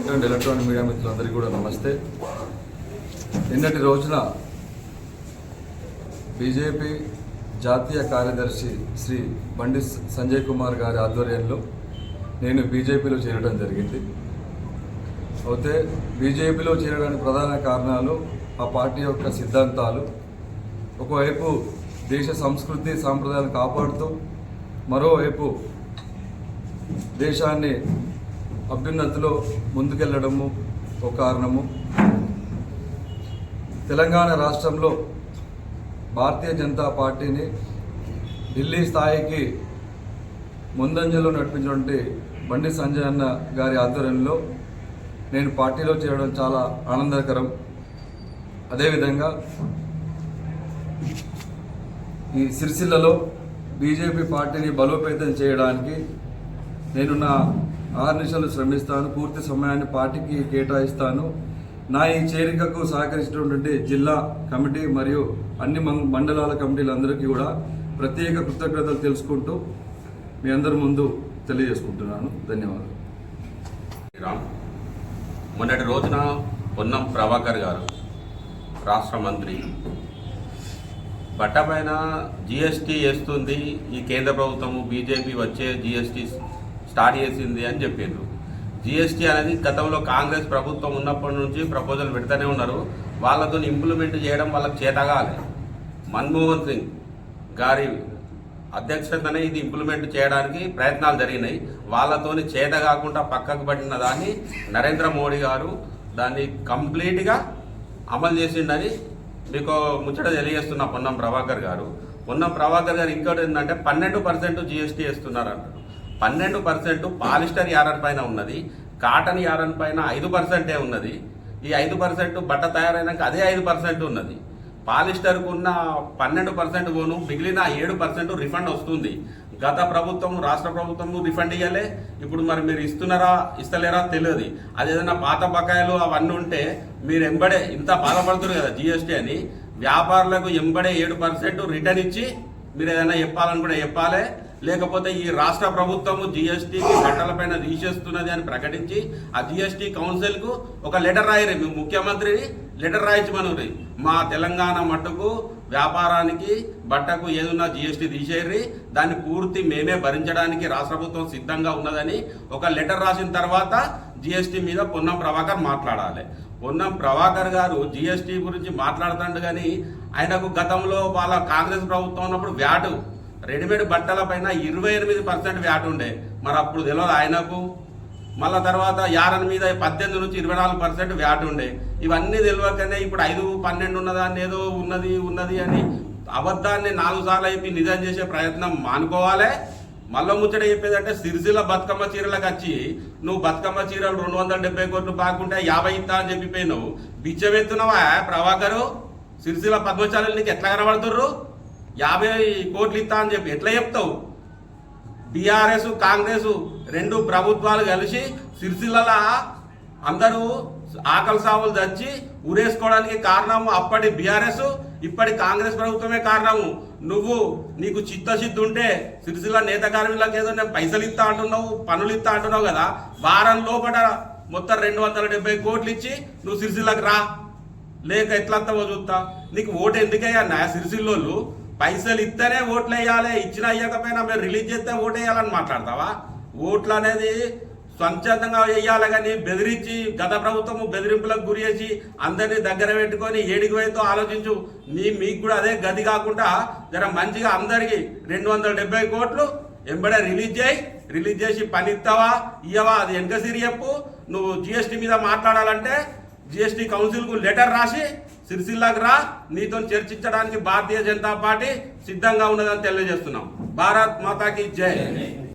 Inter electronic media మిత్రులందరికీ కూడా నమస్తే. నిన్నటి రోజున బీజేపీ జాతీయ కార్యదర్శి శ్రీ బండి సంజయ్ కుమార్ గారి ఆధ్వర్యంలో నేను బీజేపీలో చేరడం జరిగింది. అయితే బీజేపీలో చేరడానికి ప్రధాన కారణాలు ఆ పార్టీ యొక్క సిద్ధాంతాలు. ఒకవైపు దేశ సంస్కృతి సాంప్రదాయాలను కాపాడుతూ మరోవైపు దేశాన్ని అభ్యున్నతిలో ముందుకెళ్లడము ఒక కారణము. తెలంగాణ రాష్ట్రంలో భారతీయ జనతా పార్టీని ఢిల్లీ స్థాయికి ముందంజలో నడిపించినటువంటి బండి సంజయ్ అన్న గారి ఆధ్వర్యంలో నేను పార్టీలో చేరడం చాలా ఆనందకరం. అదేవిధంగా ఈ సిరిసిల్లలో బీజేపీ పార్టీని బలోపేతం చేయడానికి నేను నా 6 నిమిషాలు శ్రమిస్తాను. పూర్తి సమయాన్ని పార్టీకి కేటాయిస్తాను. నా ఈ చేరికకు సహకరించినటువంటి జిల్లా కమిటీ మరియు అన్ని మండలాల కమిటీలందరికీ కూడా ప్రత్యేక కృతజ్ఞతలు తెలుసుకుంటూ మీ అందరి ముందు తెలియజేసుకుంటున్నాను. ధన్యవాదాలు. మొన్నటి రోజున పొన్నం ప్రభాకర్ గారు రాష్ట్ర మంత్రి బట్టపైన జీఎస్టీ వేస్తుంది, ఈ కేంద్ర ప్రభుత్వము బీజేపీ వచ్చే జీఎస్టీ స్టార్ట్ చేసింది అని చెప్పిండ్రు. జీఎస్టీ అనేది గతంలో కాంగ్రెస్ ప్రభుత్వం ఉన్నప్పటి నుంచి ప్రపోజల్ పెడతానే ఉన్నారు. వాళ్ళతో ఇంప్లిమెంట్ చేయడం వాళ్ళకి చేతగాలే. మన్మోహన్ సింగ్ గారి అధ్యక్షతనే ఇది ఇంప్లిమెంట్ చేయడానికి ప్రయత్నాలు జరిగినాయి. వాళ్ళతోని చేత కాకుండా పక్కకు పడిన దాన్ని నరేంద్ర మోడీ గారు దాన్ని కంప్లీట్గా అమలు చేసిండని మీకు ముచ్చట తెలియజేస్తున్న పొన్నం ప్రభాకర్ గారు. పొన్నం ప్రభాకర్ గారు ఇంకోటి ఏంటంటే 12% జీఎస్టీ వేస్తున్నారు అంటారు. 12% పాలిస్టర్ యారన్ పైన ఉన్నది, కాటన్ యారన్ పైన 5% ఉన్నది. ఈ 5% బట్ట తయారైనాక అదే 5% ఉన్నది. పాలిస్టర్కు ఉన్న 12% పోను, మిగిలిన 7% రిఫండ్ వస్తుంది. గత ప్రభుత్వం రాష్ట్ర ప్రభుత్వం రిఫండ్ ఇవ్వలే. ఇప్పుడు మరి మీరు ఇస్తున్నారా ఇస్తలేరా తెలియదు. అదేదన్నా పాత బకాయిలు అవన్నీ ఉంటే మీరు ఎంబడే ఇంత బాధపడుతున్నారు కదా జీఎస్టీ అని, వ్యాపారులకు ఎంబడే 7% రిటర్న్ ఇచ్చి మీరు ఏదైనా చెప్పాలని కూడా చెప్పాలి. లేకపోతే ఈ రాష్ట్ర ప్రభుత్వము జీఎస్టీకి బట్టలపైన తీసేస్తున్నది అని ప్రకటించి ఆ జీఎస్టీ కౌన్సిల్కు ఒక లెటర్ రాయరు. మీ ముఖ్యమంత్రిని లెటర్ రాయించమని, మా తెలంగాణ మట్టుకు వ్యాపారానికి బట్టకు ఏదున్నా జీఎస్టీ తీసేయర్రి, దాన్ని పూర్తి మేమే భరించడానికి రాష్ట్ర ప్రభుత్వం సిద్ధంగా ఉన్నదని ఒక లెటర్ రాసిన తర్వాత జీఎస్టీ మీద పొన్నం ప్రభాకర్ మాట్లాడాలి. పొన్నం ప్రభాకర్ గారు జీఎస్టీ గురించి మాట్లాడుతాడు కానీ ఆయనకు గతంలో వాళ్ళ కాంగ్రెస్ ప్రభుత్వం ఉన్నప్పుడు వ్యాటు రెడీమేడ్ బట్టల పైన 28% వ్యాట్ ఉండే. మరి అప్పుడు తెలియదు ఆయనకు. మళ్ళా తర్వాత యారన్ మీద 18 నుంచి 24% వ్యాట్ ఉండే. ఇవన్నీ తెలియకనే ఇప్పుడు 5-12 ఉన్నదాన్ని ఏదో ఉన్నది అని అబద్ధాన్ని 4 సార్లు అయిపోయి నిజం చేసే ప్రయత్నం మానుకోవాలి. మళ్ళీ ముచ్చట చెప్పేదంటే సిరిసిల్ల బతుకమ్మ చీరలకు వచ్చి నువ్వు బతుకమ్మ చీరలు 270 కోట్లు బాగుంటే 50 ఇస్తా అని చెప్పిపోయినావు. బిచ్చమెత్తున్నావా ప్రభాకరు? సిరిసిల్ల పద్మశాలి నీకు ఎట్లా కనబడుతుర్రు? 50 కోట్లు ఇస్తా అని చెప్పి ఎట్లా చెప్తావు? బీఆర్ఎస్ కాంగ్రెస్ 2 ప్రభుత్వాలు కలిసి సిరిసిల్ల అందరూ ఆకలి సావులు తెచ్చి ఊరేసుకోవడానికి కారణము అప్పటి బీఆర్ఎస్, ఇప్పటి కాంగ్రెస్ ప్రభుత్వమే కారణము. నీకు చిత్తశుద్ధి ఉంటే సిరిసిల్ల నేత కార్మికులకు ఏదో నేను పైసలు ఇస్తా అంటున్నావు, పనులు ఇస్తా అంటున్నావు కదా, వారం లోపల మొత్తం 270 కోట్లు ఇచ్చి నువ్వు సిరిసిల్లకు రా, లేక ఎట్లా వస్తావో చూస్తా. నీకు ఓటు ఎందుకయ్యా? సిరిసిల్లోళ్ళు పైసలు ఇస్తేనే ఓట్లు వేయాలి, ఇచ్చినా ఇవ్వకపోయినా మీరు రిలీజ్ చేస్తే ఓటు వేయాలని మాట్లాడతావా? ఓట్లు అనేది స్వచ్ఛందంగా వేయాలి కానీ బెదిరించి గత ప్రభుత్వము బెదిరింపులకు గురి చేసి అందరినీ దగ్గర పెట్టుకొని ఏడికి పోయితో ఆలోచించు. మీకు కూడా అదే గది కాకుండా జర మంచిగా అందరికి 270 కోట్లు ఎంబడే రిలీజ్ చేసి పని ఇస్తావా ఇయ్యవా అది వెనక సిరి చెప్పు. నువ్వు జీఎస్టీ మీద మాట్లాడాలంటే జీఎస్టీ కౌన్సిల్కు లెటర్ రాసి సిరిసిల్లకు రా, నీతో చర్చించడానికి భారతీయ జనతా పార్టీ సిద్ధంగా ఉన్నదని తెలియజేస్తున్నాం. భారత్ మాతాకి జై.